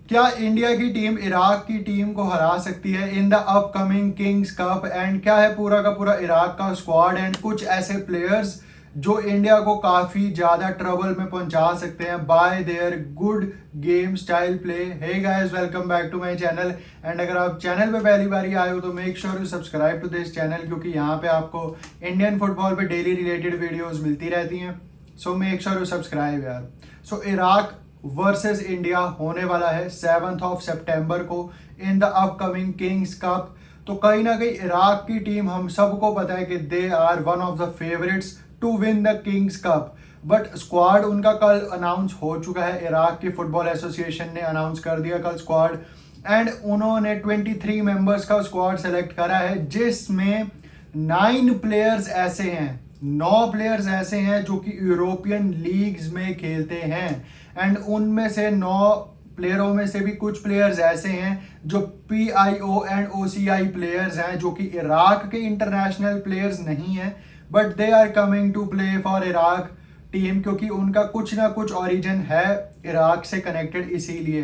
क्या इंडिया की team Iraq की टीम को हरा सकती है in the upcoming Kings cup? And क्या है पूरा का पूरा इराक का स्क्वाड एंड कुछ ऐसे प्लेयर्स जो इंडिया को काफी ज्यादा ट्रबल में पहुंचा सकते हैं by their good game style play. Hey guys, welcome back to my channel. And अगर आप चैनल पे पहली बार ही आए हो तो make sure you subscribe to this channel, क्योंकि यहाँ पे आपको इंडियन फुटबॉल पे डेली रिलेटेड वीडियोस मिलती रहती हैं। So make sure you subscribe यार। सो इराक वर्सेस इंडिया होने वाला है 7 सितंबर को in the upcoming Kings cup. तो कहीं ना कहीं इराक की टीम, हम सबको पता है कि they are one of the favourites to win the King's Cup. But squad उनका कल अनाउंस हो चुका है। इराक की फुटबॉल एसोसिएशन ने अनाउंस कर दिया कल स्क्वाड, एंड उन्होंने 23 मेंबर्स का स्क्वाड सेलेक्ट करा है, जिसमें 9 प्लेयर्स ऐसे हैं जो कि यूरोपियन लीग्स में खेलते हैं। एंड उनमें से 9 प्लेयरों में से भी कुछ प्लेयर्स ऐसे हैं जो PIO एंड OCI प्लेयर्स हैं, जो कि इराक के इंटरनेशनल प्लेयर्स नहीं हैं, but they are coming to play for Iraq team, क्योंकि उनका कुछ ना कुछ ओरिजिन है इराक से कनेक्टेड, इसीलिए।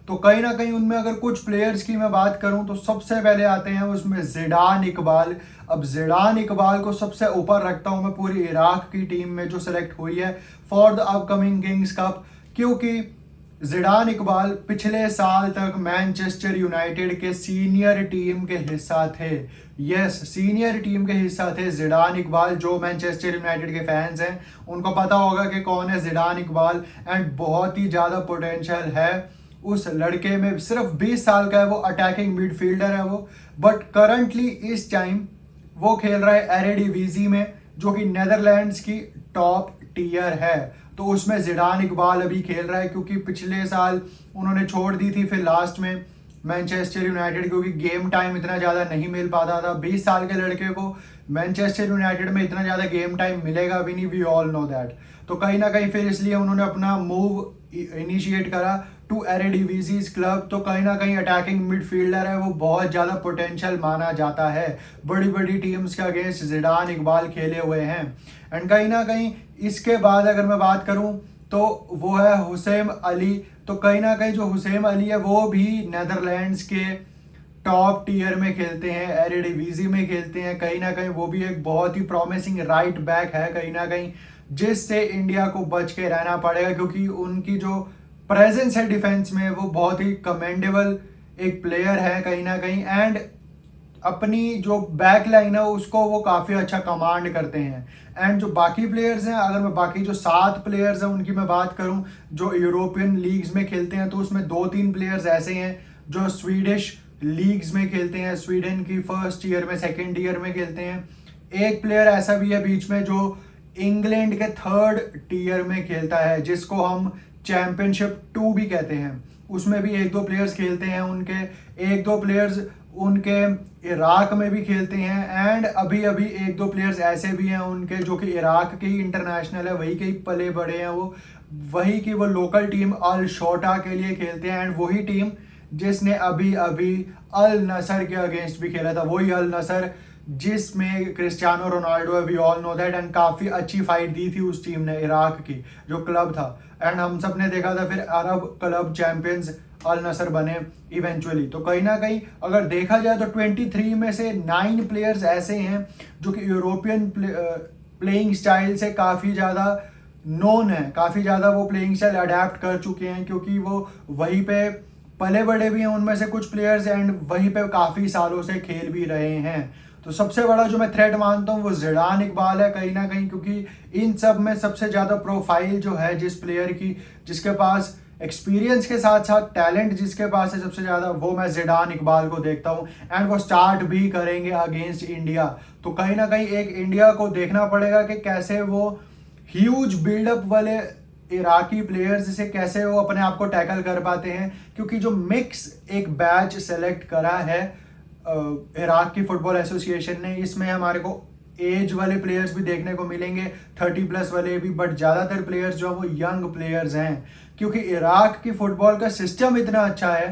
तो कहीं ना कहीं उनमें अगर कुछ प्लेयर्स की मैं बात करूं तो सबसे पहले आते हैं उसमें ज़िडान इकबाल। अब ज़िडान इकबाल को सबसे ऊपर रखता हूं मैं पूरी इराक की टीम में जो सेलेक्ट हुई है for the upcoming Kings cup, क्योंकि ज़िडान इकबाल पिछले साल तक मैनचेस्टर यूनाइटेड के सीनियर टीम के हिस्सा थे। यस, सीनियर टीम के हिस्सा थे ज़िडान इकबाल। जो मैनचेस्टर यूनाइटेड के फैंस हैं उनको पता होगा कि कौन है ज़िडान इकबाल, एंड बहुत ही ज़्यादा पोटेंशियल है उस लड़के में। सिर्फ 20 साल का है वो, अटैकिंग मिडफील्डर है वो, बट करंटली इस टाइम वो खेल रहा है एरेडिवीजी में, जो कि नेदरलैंड्स की टॉप टियर है। तो उसमें ज़िडान इकबाल अभी खेल रहा है, क्योंकि पिछले साल उन्होंने छोड़ दी थी फिर लास्ट में मैनचेस्टर यूनाइटेड, क्योंकि गेम टाइम इतना ज़्यादा नहीं मिल पाता था। 20 साल के लड़के को मैनचेस्टर यूनाइटेड में इतना ज़्यादा गेम टाइम मिलेगा भी नहीं, वी ऑल नो दैट। तो कहीं ना कहीं फिर इसलिए उन्होंने अपना मूव इनिशिएट करा टू एरेडिवीजीज क्लब। तो कहीं ना कहीं अटैकिंग मिडफील्डर है वो, बहुत ज़्यादा पोटेंशियल माना जाता है। बड़ी बड़ी टीम्स के अगेंस्ट ज़िडान इकबाल खेले हुए हैं। एंड कहीं ना कहीं इसके बाद अगर मैं बात करूं तो वो है हुसैम अली। तो कहीं ना कहीं जो हुसैम अली है वो भी नेदरलैंड्स के टॉप टियर में खेलते हैं, एरेडिवीजी में खेलते हैं। कहीं ना कहीं वो भी एक बहुत ही प्रॉमिसिंग राइट बैक है कहीं ना कहीं, जिससे इंडिया को बच के रहना पड़ेगा, क्योंकि उनकी जो प्रेजेंस है डिफेंस में वो बहुत ही कमेंडेबल एक प्लेयर है कहीं ना कहीं। एंड अपनी जो बैक लाइन है उसको वो काफ़ी अच्छा कमांड करते हैं। एंड जो बाकी प्लेयर्स हैं, अगर मैं बाकी जो 7 प्लेयर्स हैं उनकी मैं बात करूं जो यूरोपियन लीग्स में खेलते हैं, तो उसमें 2-3 प्लेयर्स ऐसे हैं जो स्वीडिश लीग्स में खेलते हैं, स्वीडन की फर्स्ट ईयर में, सेकेंड ईयर में खेलते हैं। एक प्लेयर ऐसा भी है बीच में जो इंग्लैंड के 3rd टियर में खेलता है, जिसको हम चैंपियनशिप 2 भी कहते हैं। उसमें भी 1-2 प्लेयर्स खेलते हैं उनके, 1-2 प्लेयर्स उनके इराक में भी खेलते हैं। एंड अभी अभी 1-2 प्लेयर्स ऐसे भी हैं उनके जो कि इराक के ही इंटरनेशनल है, वही के ही पले बड़े हैं वो, वही की वो लोकल टीम अल शोटा के लिए खेलते हैं। एंड वही टीम जिसने अभी अभी अल नसर के अगेंस्ट भी खेला था, वही अल नसर जिसमें क्रिस्टियानो रोनाल्डो है, we all know that. And काफ़ी अच्छी फाइट दी थी उस टीम ने, इराक की जो क्लब था। एंड हम सब ने देखा था फिर अरब क्लब चैंपियंस अल नसर बने इवेंचुअली। तो कहीं ना कहीं अगर देखा जाए तो 23 में से 9 प्लेयर्स ऐसे हैं जो कि यूरोपियन प्लेइंग स्टाइल से काफ़ी ज़्यादा नोन है, काफ़ी ज़्यादा वो प्लेइंग स्टाइल अडेप्ट कर चुके हैं, क्योंकि वो वहीं पे पले बड़े भी हैं उनमें से कुछ प्लेयर्स, एंड वहीं पे काफ़ी सालों से खेल भी रहे हैं। तो सबसे बड़ा जो मैं थ्रेट मानता हूँ वो ज़िडान इकबाल है कहीं ना कहीं, क्योंकि इन सब में सबसे ज़्यादा प्रोफाइल जो है जिस प्लेयर की, जिसके पास एक्सपीरियंस के साथ साथ टैलेंट जिसके पास है सबसे ज़्यादा, वो मैं ज़िडान इकबाल को देखता हूँ। एंड वो स्टार्ट भी करेंगे अगेंस्ट इंडिया। तो कहीं ना कहीं एक इंडिया को देखना पड़ेगा कि कैसे वो ह्यूज बिल्डअप वाले इराकी प्लेयर्स से कैसे वो अपने आप को टैकल कर पाते हैं, क्योंकि जो मिक्स एक बैच सेलेक्ट करा है इराक की फुटबॉल एसोसिएशन ने, इसमें हमारे को एज वाले प्लेयर्स भी देखने को मिलेंगे, 30+ वाले भी, बट ज़्यादातर प्लेयर्स जो है वो यंग प्लेयर्स हैं, क्योंकि इराक की फुटबॉल का सिस्टम इतना अच्छा है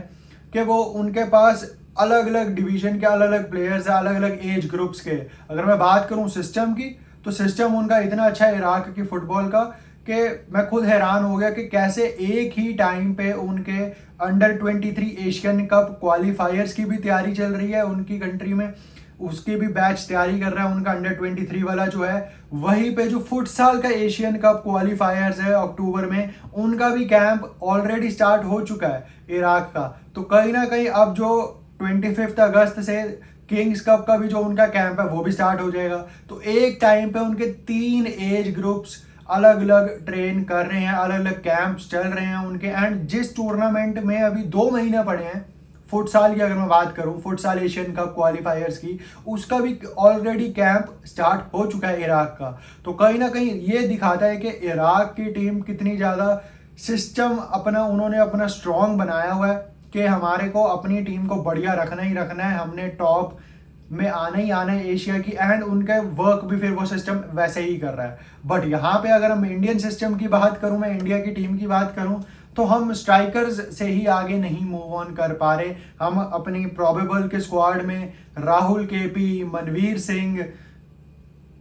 कि वो उनके पास अलग अलग डिवीजन के अलग अलग प्लेयर्स हैं, अलग अलग एज ग्रुप्स के। अगर मैं बात करूं सिस्टम की, तो सिस्टम उनका इतना अच्छा है इराक की फुटबॉल का कि मैं खुद हैरान हो गया कि कैसे एक ही टाइम पे उनके अंडर 23 एशियन कप क्वालिफायर्स की भी तैयारी चल रही है उनकी कंट्री में, उसकी भी बैच तैयारी कर रहा है उनका अंडर 23 वाला जो है, वहीं पे जो फुटसाल का एशियन कप क्वालिफायर्स है अक्टूबर में, उनका भी कैंप ऑलरेडी स्टार्ट हो चुका है इराक का। तो कहीं ना कहीं अब जो 25 अगस्त से किंग्स कप का भी जो उनका कैंप है वो भी स्टार्ट हो जाएगा। तो एक टाइम पे उनके 3 एज ग्रुप्स अलग अलग ट्रेन कर रहे हैं, अलग अलग कैंप्स चल रहे हैं उनके। एंड जिस टूर्नामेंट में अभी 2 महीने पड़े हैं फुटसाल की, अगर मैं बात करूं फुटसाल एशियन कप क्वालिफायर्स की, उसका भी ऑलरेडी कैंप स्टार्ट हो चुका है इराक का। तो कहीं ना कहीं ये दिखाता है कि इराक की टीम कितनी ज़्यादा सिस्टम उन्होंने अपना स्ट्रॉन्ग बनाया हुआ है कि हमारे को अपनी टीम को बढ़िया रखना ही रखना है, हमने टॉप में आना ही आना है एशिया की। एंड उनका वर्क भी फिर वो सिस्टम वैसे ही कर रहा है। बट यहाँ पे अगर हम इंडियन सिस्टम की बात करूँ, मैं इंडिया की टीम की बात करूँ, तो हम स्ट्राइकर्स से ही आगे नहीं मूव ऑन कर पा रहे। हम अपनी प्रोबेबल के स्क्वाड में राहुल केपी, मनवीर सिंह,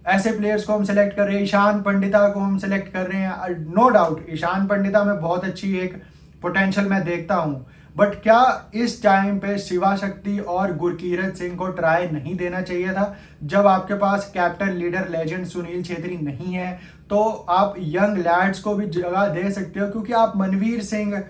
ऐसे प्लेयर्स को हम सेलेक्ट कर रहे हैं, ईशान पंडिता को हम सेलेक्ट कर रहे हैं। नो डाउट ईशान पंडिता में बहुत अच्छी एक पोटेंशियल मैं देखता हूँ, बट क्या इस टाइम पे शिवा शक्ति और गुरकीरत सिंह को ट्राई नहीं देना चाहिए था? जब आपके पास captain, leader, legend Sunil Chhetri नहीं है तो आप यंग लैड्स को भी जगह दे सकते हो, क्योंकि आप मनवीर सिंह,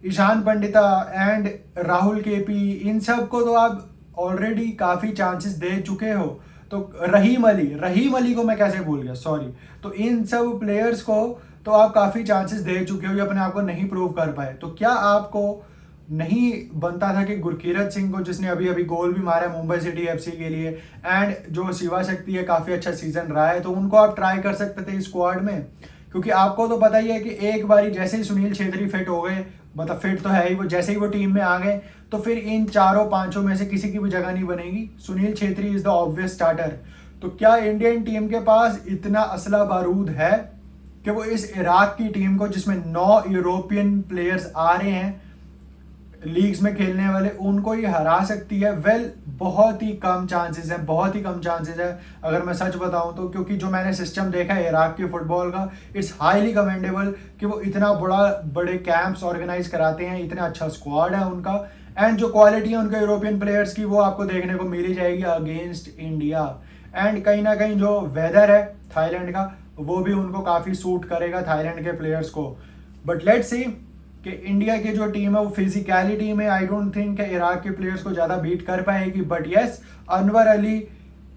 ईशान पंडिता एंड राहुल केपी, इन सब को तो आप ऑलरेडी काफ़ी चांसेस दे चुके हो। तो रहीम अली को मैं कैसे भूल गया, सॉरी। तो इन सब प्लेयर्स को तो आप काफ़ी चांसेस दे चुके हो, ये अपने आप को नहीं प्रूव कर पाए। तो क्या आपको नहीं बनता था कि गुरकीरत सिंह को, जिसने अभी अभी गोल भी मारा है मुंबई सिटी एफसी के लिए, एंड जो शिवा शक्ति है काफ़ी अच्छा सीजन रहा है, तो उनको आप ट्राई कर सकते थे स्क्वाड में? क्योंकि आपको तो पता ही है कि एक बारी जैसे ही सुनील छेत्री फिट हो गए, मतलब फिट तो है ही वो, जैसे ही वो टीम में आ गए तो फिर इन चारों पांचों में से किसी की भी जगह नहीं बनेगी। Sunil Chhetri is the obvious starter. तो क्या इंडियन टीम के पास इतना असला बारूद है कि वो इस इराक की टीम को, जिसमें 9 यूरोपियन प्लेयर्स आ रहे हैं लीग्स में खेलने वाले, उनको ये हरा सकती है? वेल, बहुत ही कम चांसेस है, बहुत ही कम चांसेस है अगर मैं सच बताऊं तो। क्योंकि जो मैंने सिस्टम देखा है इराक के फुटबॉल का, इट्स हाईली कमेंडेबल कि वो इतना बड़े कैंप्स ऑर्गेनाइज कराते हैं, इतना अच्छा स्क्वाड है उनका, एंड जो क्वालिटी है उनके यूरोपियन प्लेयर्स की वो आपको देखने को मिल ही जाएगी अगेंस्ट इंडिया। एंड कहीं ना कहीं जो वेदर है थाईलैंड का, वो भी उनको काफ़ी सूट करेगा थाईलैंड के प्लेयर्स को। बट लेट्स सी कि इंडिया की जो टीम है वो फिजिकलिटी में आई डोंट थिंक इराक के प्लेयर्स को ज़्यादा बीट कर पाएगी। बट यस, अनवर अली,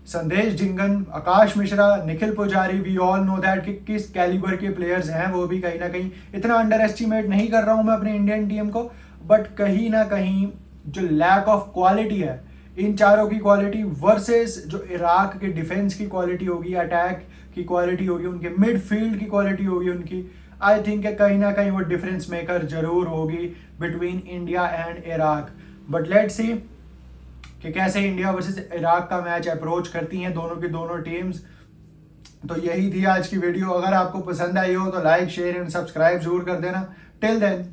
संदेश ढिंगन, आकाश मिश्रा, निखिल पुजारी, वी ऑल नो दैट कि किस कैलिबर के प्लेयर्स हैं वो भी। कहीं ना कहीं इतना अंडर एस्टिमेट नहीं कर रहा हूँ मैं अपनी इंडियन टीम को, बट कहीं ना कहीं जो लैक ऑफ क्वालिटी है इन चारों की क्वालिटी वर्सेस जो इराक के डिफेंस की क्वालिटी होगी, अटैक की क्वालिटी होगी, उनके मिडफील्ड की क्वालिटी होगी उनकी, आई थिंक कहीं ना कहीं वो डिफरेंस मेकर जरूर होगी between India and Iraq. But let's see कि कैसे इंडिया वर्सेस इराक का मैच अप्रोच करती हैं दोनों की दोनों टीम्स। तो यही थी आज की वीडियो। अगर आपको पसंद आई हो तो लाइक, शेयर एंड सब्सक्राइब जरूर कर देना। Till then